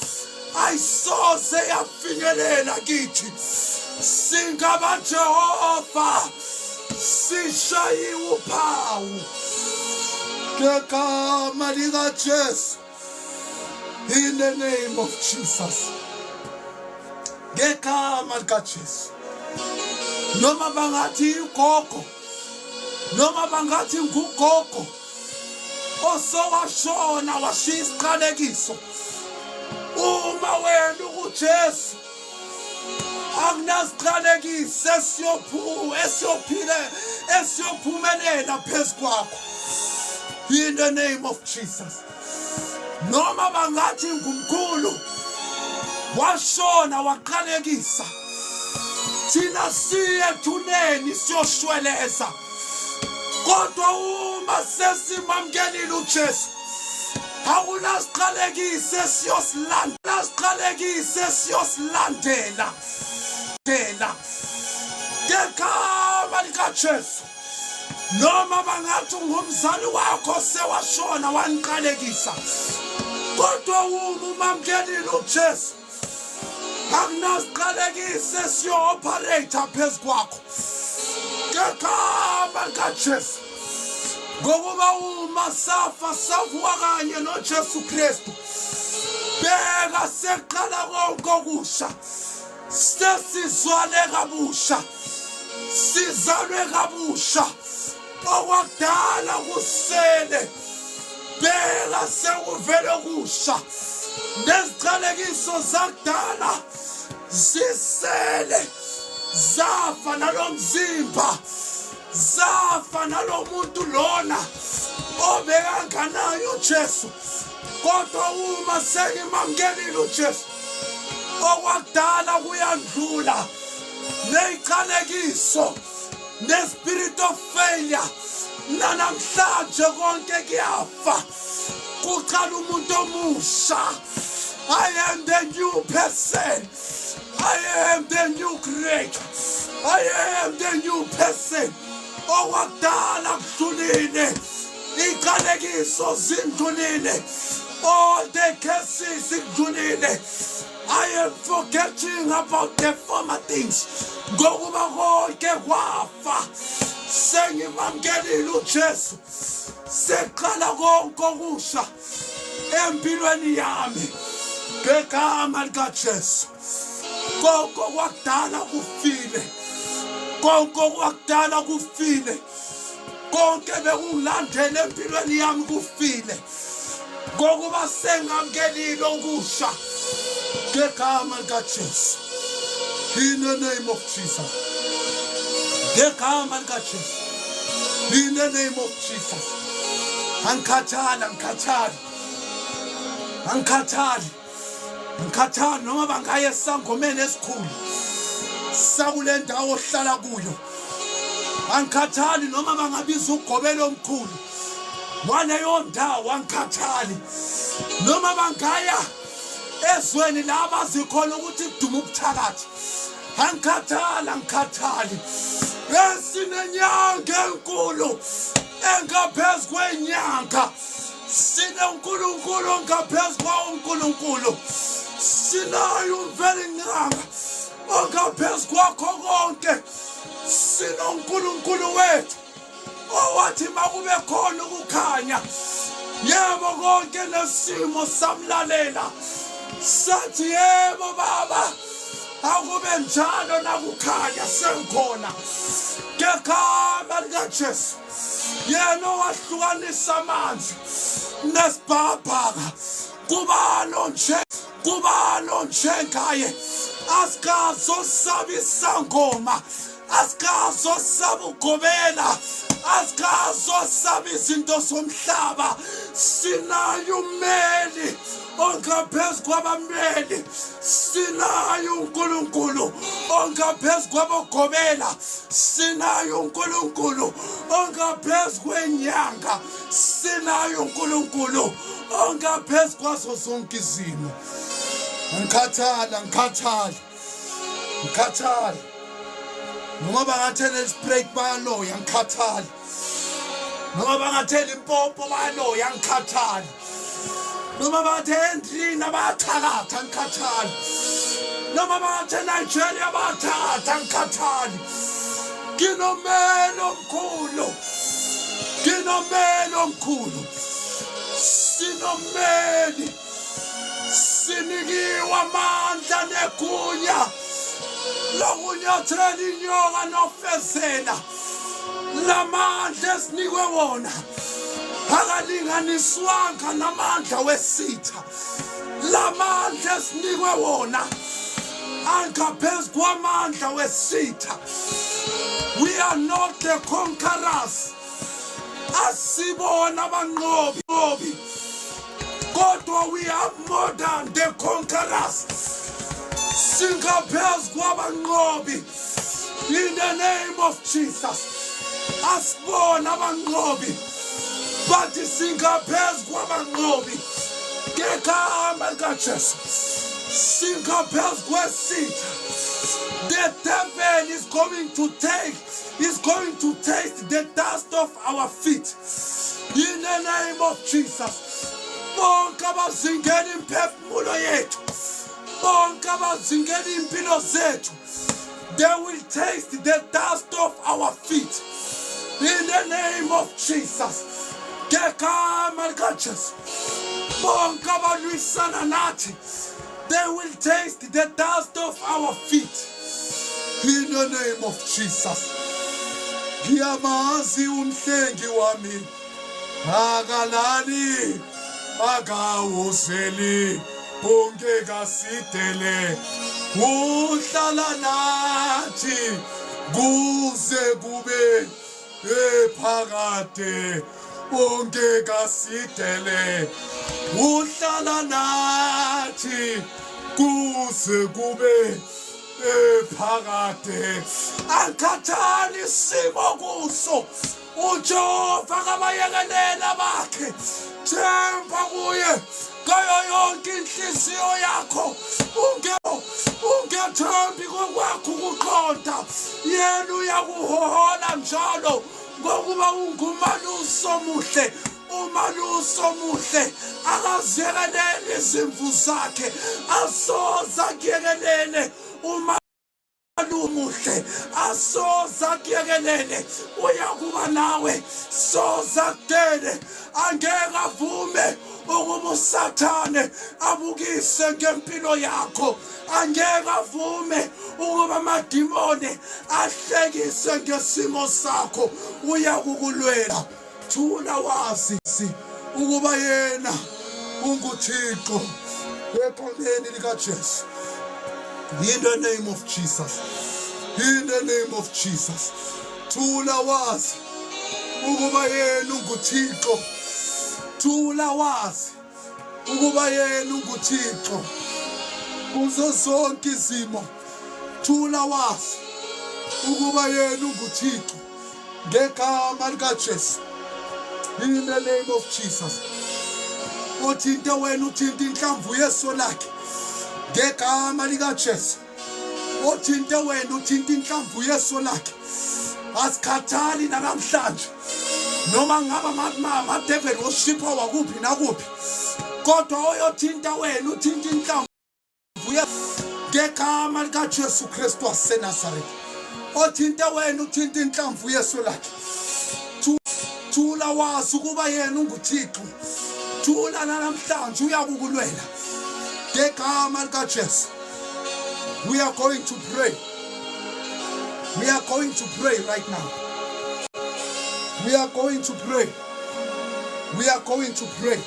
A: ayisoze yafinyelela kithi. SingabaJehova, sishayiwe uphawu ngegama likaJesu. In the name of Jesus. Ngegama likaJesu. Noma bangathi ugogo, noma bangathi ngugogo osowashona washiya isiqalekiso, uma wena uJesu akunasiqalekiso esiyophumelela phezu kwakho. In the name of Jesus. Noma bangathi ngumkhulu washona waqalekisa, thina siye thuneni siyoshweleza. Kodwa uma sesimamkelile uJesu, akunasiqalekiso esiyosilandela. Ngegama likaJesu. Noma bangathi ngumzali wakho sewashona waniqalekisa, kodwa uma umamkelile uJesu, Akunasiqalekise siyo-operator phezu kwakho. Ngegama likaJesu. Ngokuba uma savuka kanye noJesu Kristu. Bheka seqala konke okusha. Sesizwane kabusha. Sizalwe kabusha. Okwakudala kusele. Bheka sekuvele kusha. Neziqalekiso zakudala zisele. Zafa nalomzimba. Zafa nalomuntu lona obekanganayo uJesu. Kodwa uma sengimamkelile uJesu, okwakudala kuyandlula. Neziqalekiso, nespirit of failure, nanamhlanje konke kuyafa. Kuqala umuntu omusha. I am the new person. I am the new creator. I am the new person. Okwakudala kudlulile. Iqalekiso zindlulile. All the cases kudlulile. I am forgetting about the former things. Ngokuba konke kwafa. Sengimamkelile uJesu. Seqala konke okusha empilweni yami. Ngegama likaJesu. Konke kwakudala kufile. Konke kwakudala kufile. Konke bekungilandela empilweni yami kufile. Ngokuba sengamkelile okusha. Ngegama likaJesu. In the name of Jesus. Ngegama likaJesu. In the name of Jesus. Angikhathali noma bangaya esangomeni esikhulu sakule ndawo ohlala kuyo. Angikhathali noma bangabiza ugobelo omkhulu waleyo ndawo. Angikhathali noma bangaya ezweni la abazikhona ukuthi kuduma ubuthakathi. Angikhathali. Esinenyanga enkulu engaphezu kwenyanga. SineNkulunkulu ongaphezu kwaNkulunkulu. Sinayo umvelinyanga ongaphezu kwakho konke. SinoNkulunkulu wethu owathi makube khona ukukhanya. Yebo konke nesimo samlalela. Sathi yebo Baba, akube njalo nakukhanya sengikhona. Ngegama likaJesu. Yena owahlukanisa amanzi nesibhakabhaka. Kubalo njengaye. Asikazosaba isangoma. Asikazosaba ugobela. Asikazosaba izinto zomhlaba. Sinayo umeli ongaphezu kwabameli. Sinayo uNkulunkulu ongaphezu kwabogobela. Sinayo uNkulunkulu ongaphezu kwenyanga. Sinayo uNkulunkulu ongaphezu kwazo zonke izimo. Ngikhathali. Noma bangathela ispreak bayaloya. Ngikhathali. Noma bangathela impompo bayaloya. Ngikhathali. Noma bangathela endlini abathakatha. Ngikhathali. Noma bangathela Nigeria abathakatha. Ngikhathali. Nginomeli omkhulu. Sinomeli. Sinikiwe amandla negunya lokunyathela inyoka nofezela. Lamandla esinikwe wona akalinganiswanga namandla wesitha. Lamandla esinikwe wona angaphezu kwamandla wesitha. We are not the conquerors. Asibona abanqobi. Kodwa we are more than the conquerors. Singaphezu kwabanqobi. In the name of Jesus. Asibona abanqobi. But singaphezu kwabanqobi. Ngegama likaJesu. Singaphezu kwesitha. The devil is going to taste the dust of our feet. In the name of Jesus. Bonke abazingela imphefumulo yethu. bonke abazingela impilo zethu, they will taste the dust of our feet. In the name of Jesus. Ngegama likaJesu. Bonke abalwisana nathi, they will taste the dust of our feet. In the name of Jesus. Ngiyamazi umhlengi wami, akalali, akawuseli, ungeke sidele, uhlala nathi kuze kube ephakade, ungeke sidele, uhlala nathi kuze kube ephakade. Akhathali isimo kuso, uJehova kabayekelela bakhe, themba kuye ngayo yonke inhliziyo yakho, ungethembi kokwakho ukuqonda, yena uyakuhola njalo ngokuba ungumalusi omuhle. Umalusi omuhle akaziyekeleli izimvu zakhe, asoze akuyekelele. Umuhle asoze akuyekelele, uyakuba nawe, soze akudele. Angeke avume ukuba uSathane abukise ngempilo yakho, angeke avume ukuba amadimoni ahlekise ngesimo sakho. Uyakukulwela. Thula wazi ukuba yena unguThixo eqomeni likaJesu. In the name of Jesus. In the name of Jesus. Thula wazi ukuba yena unguThixo. Thula wazi ukuba yena unguThixo kuzo zonke izimo. Thula wazi ukuba yena unguThixo ngegama likaJesu. In the name of Jesus. Uthinte wena, uthinte inhlamvu yeso lakhe ngegama likaJesu. Uthinte wena, uthinte inhlamvu yeso lakhe. Asikhathali namhlanje noma ngaba amadevil worshipper wakuphi nakuphi, kodwa oyothinta wena, uthinte inhlamvu ngegama likaJesu Kristu waseNazaretha. Uthinte wena, uthinte inhlamvu yeso lakhe. Thula wazi ukuba yena unguThixo. Thula namhlanje uyakukulwela ngegama likaJesu. We are going to pray. We are going to pray right now. We are going to pray. We are going to pray.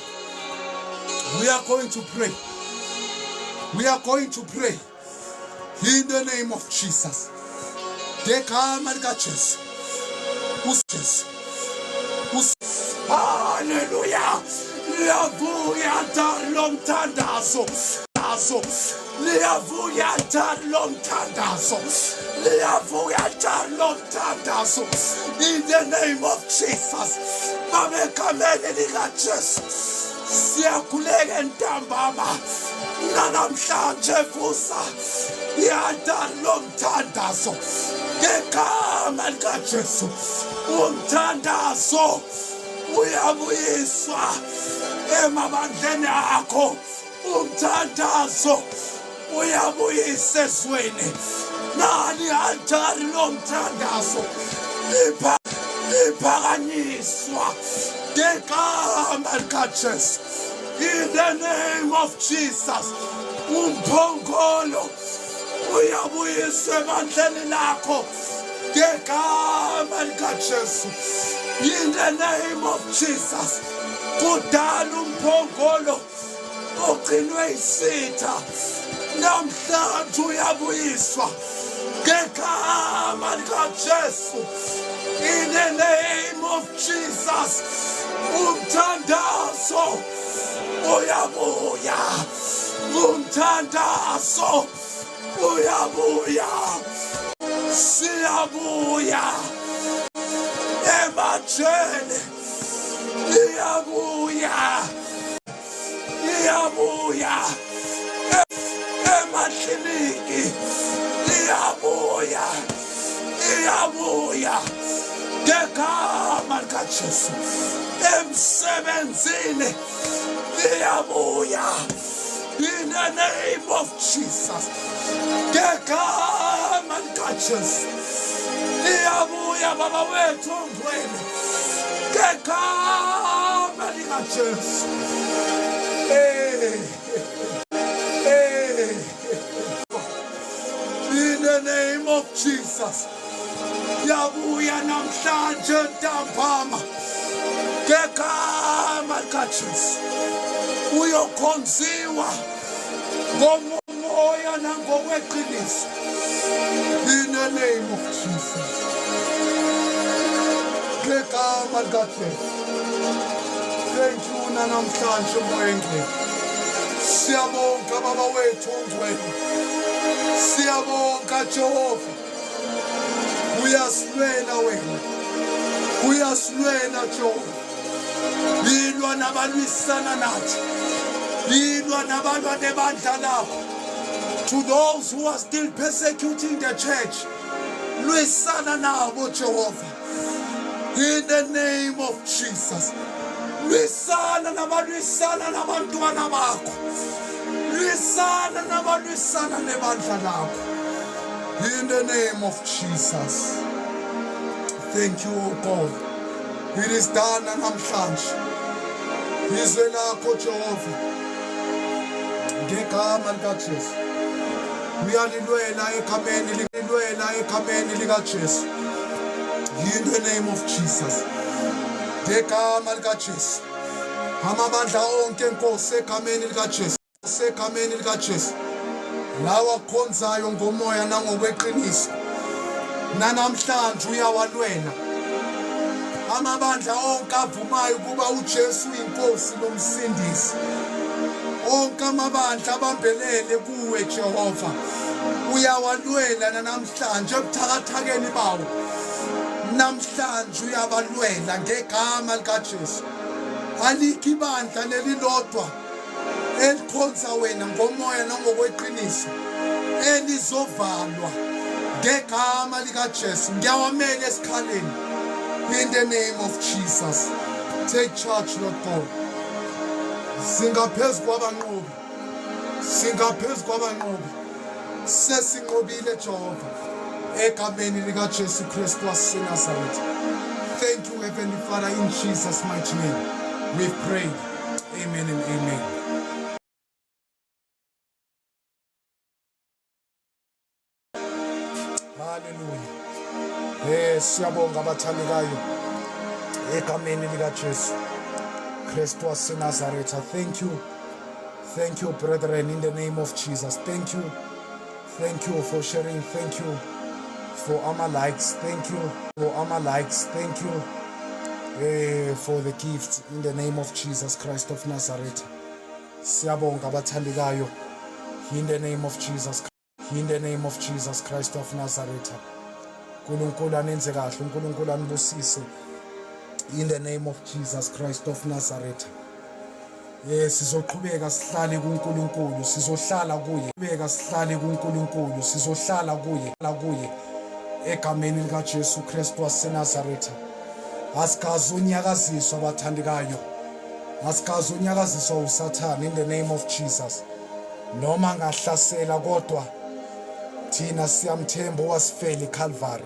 A: We are going to pray. We are going to pray in the name of Jesus. Ngegama likaJesu. Hallelujah. Liyavuya lomthandazo. Liyavuya lomthandazo. Liyavuya lomthandazo. In the name of Jesus. Babekamele likaJesu. Siyakhuleka ntambama. Namhlanje vusa. Yada lomthandazo. Ngegama likaJesu. Umthandazo uyabuyiswa emabandleni akho. Umthandazo uyabuyisa ezweni. Nani altari lomthandazo liphakanyiswa ngegama likaJesu. In the name of Jesus. Umphongolo uyabuyiswa ebandleni lakho ngegama likaJesu. In the name of Jesus. Kudala umphongolo ogcinwe isitha, namhlanje uyabuyiswa ngegama likaJesu. In the name of Jesus. Umthandazo uyabuya. Umthandazo uyabuya. Siyabuya ematsheni. Iyabuya. Iyabuya emakliniki. Iyabuya. Iyabuya ngegama likaJesu. Emsebenzini iyabuya. In the name of Jesus. Gegama likaJesu. Iyabuya baba wethu ongcwele. Gegama likaJesu. In the name of Jesus. Yabuya namhlanje ntambama. Gegama likaJesu. Uyokhonziwa ngomoya nangokweqiniso. In the name of Jesus. Gegama likaJesu. Thank you namhlanje moya ngcwele. Siyabonga baba wethu ongcwele. Siyabonga Jehova. Uyasilwela wena. Uyasilwela Jehova. Ilwa nabalwisana nathi. Ilwa nabalwa nebandla lakho. To those who are still persecuting the church, lwisana nabo Jehova. In the name of Jesus. Lwisana nabalwisana nabantwana bakho. Lwisana nabalwisana nebandla lakho. In the name of Jesus. Thank you, O God. It is done namhlanje. Izwe lakho Jehova. Ngegama likaJesu. Uyalilwela egameni likaJesu. In the name of Jesus. Ngegama likaJesu. Amabandla onke enkosi egameni likaJesu. Egameni likaJesu. Lawa khonzayo ngomoya nangokweqiniso. Namhlanje uyawalwela. Amabandla onke avumayo kuba uJesu inkosi nomsindisi. Onke amabandla abambelele kuwe Jehova. Uyawalwela namhlanje ebuthakathakeni bawo. Namhlanje uyabalwela ngegama likaJesu. Alikho ibandla lelilodwa elikhonza wena ngomoya nangokweqiniso elizovalwa ngegama likaJesu. Ngiyawamela esikhaleni. In the name of Jesus. Take charge, Lord God. Singaphezu kwabanqobi. Singaphezu kwabanqobi. Sesinqobile Jehova. Egameni likaJesu Kristu waseNazaretha. Thank you, Heavenly Father, in Jesus' mighty name. We've prayed. Amen and amen. Hallelujah. Siyabonga abathandekayo egameni likaJesu Kristu waseNazaretha. Thank you brethren, in the name of Jesus. Thank you for sharing. Thank you for our likes. Thank you for our likes. Thank you for the gift, in the name of Jesus Christ of Nazareth. Siyabonga abathandekayo, in the name of Jesus. In the name of Jesus Christ of Nazareth. uNkulunkulu anenze kahle, uNkulunkulu anibusise. In the name of Jesus Christ of Nazareth. Sizoqhubeka sihlale kuNkulunkulu, sizohlala kuye. Qhubeka sihlale kuNkulunkulu, sizohlala kuye egameni likaJesu Kristu waseNazaretha. Asikaze unyakaziswa abathandekayo. Asikaze unyakaziswa uSathane, in the name of Jesus. Noma ngahlasela kodwa thina siyamthemba owasifela eCalvary.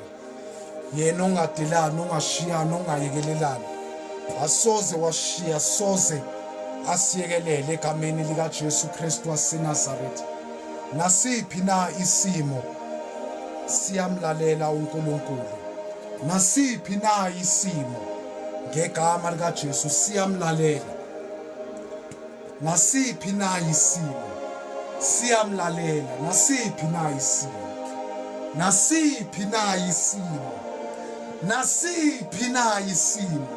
A: Yena ongadilana, ongashiyana, ongayekelelana. Asoze washiya, soze asiyekelele egameni likaJesu Kristu waseNazaretha. Nasiphi na isimo siyamlalela uNkulunkulu. Nasiphi na isimo ngegama likaJesu siyamlalela. Nasiphi na isimo siyamlalela. Nasiphi na isimo. Nasiphi na isimo. Nasiphi na isimo.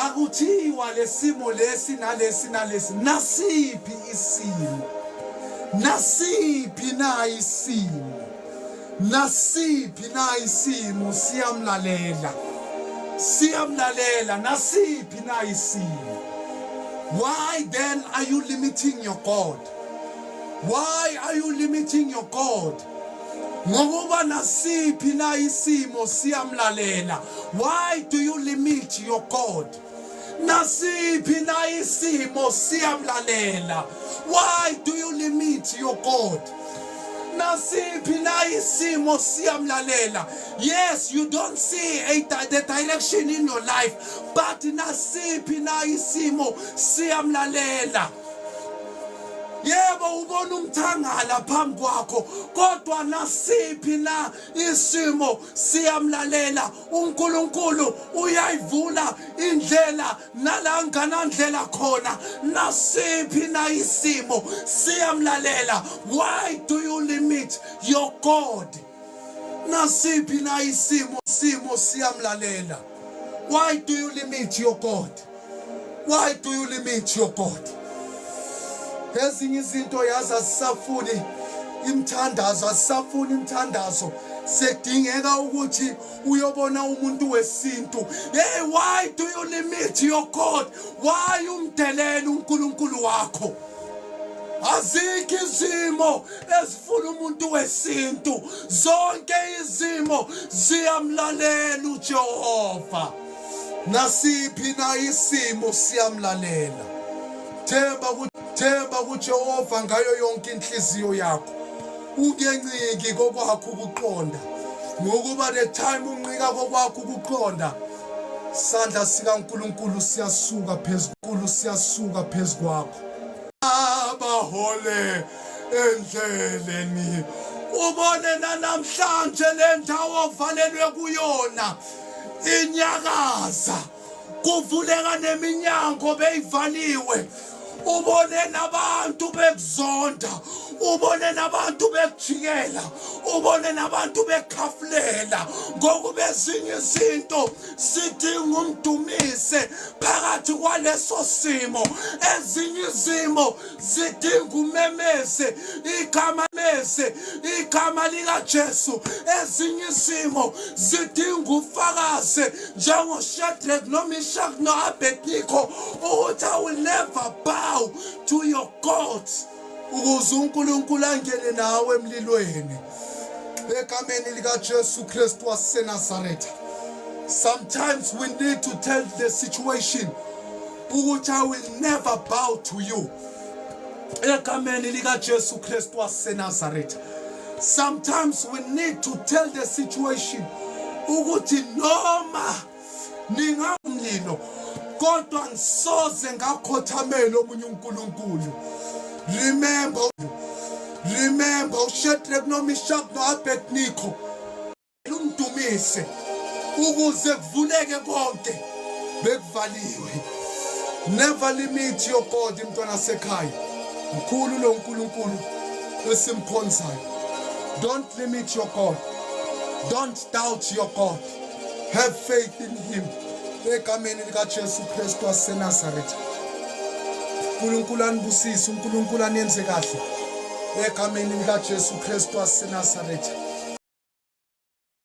A: Akuthiwa lesimo lesi nalesi. Nasiphi isimo. Nasiphi na isimo. Nasiphi na isimo siyamlalela. Siyamlalela nasiphi na isimo. Why then are you limiting your God? Why are you limiting your God? Ngoba nasiphi na isimo siyamlalela. Why do you limit your God? Nasiphi na isimo siyamlalela. Why do you limit your God? Nasiphi na isimo siyamlalela. Yes, you don't see the direction in your life, but nasiphi na isimo siyamlalela. Yebo ubona umthangala phambi kwakho, kodwa nasiphi na isimo siyamlalela. uNkulunkulu uyayivula indlela nala nganandlela khona. Nasiphi na isimo siyamlalela. Why do you limit your God? Nasiphi na isimo siyamlalela. Why do you limit your God? Why do you limit your God? Ezinye izinto yazi asisafuni imthandazo, sekudingeka ukuthi uyobona umuntu wesintu. Hey, why do you limit your God? Why umdelela uNkulunkulu wakho? Azikho izimo ezifuna umuntu wesintu, zonke izimo ziyamlalela uJehova. Nasiphi na isimo siyamlalela. Themba kuJehova ngayo yonke inhliziyo yakho, ungenciki kokwakho ukuqonda, ngokuba the time unqika kokwakho ukuqonda, isandla sikaNkulunkulu siyasuka phezulu kwakho. Abahole endleleni, ubone namhlanje le ndawo ovalelwe kuyona inyakaza, kuvuleka neminyango beyivaliwe. Ubone nabantu bekuzonda, ubone nabantu bekujikela, ubone nabantu bekhafulela, ngokuba ezinye izinto sidinga umdumise phakathi kwaleso simo. Ezinye izimo zidinga umemeze igama likaJesu. Ezinye izimo zidinga ufakazi njengoShadrach noMeshach noAbednego ukuthi I will never bow to your gods. Ukuze uNkulunkulu angene nawe emlilweni egameni likaJesu Kristu waseNazaretha. Sometimes we need to tell the situation ukuthi I will never bow to you egameni likaJesu Kristu waseNazaretha. Sometimes we need to tell the situation ukuthi noma ningamlilo kodwa ngisoze ngakhothamela omunye uNkulunkulu. Remember uShadrach noMeshach noAbednego umdumise ukuze kuvuleke konke bekuvaliwe. Never limit your God, mntwana sekhaya. Mkhulu lo uNkulunkulu esimkhonzayo. Don't limit your God. Don't doubt your God. Have faith in him. Egameni likaJesu Kristu waseNazaretha. uNkulunkulu anibusise, uNkulunkulu anenze kahle egameni likaJesu Kristu waseNazaretha.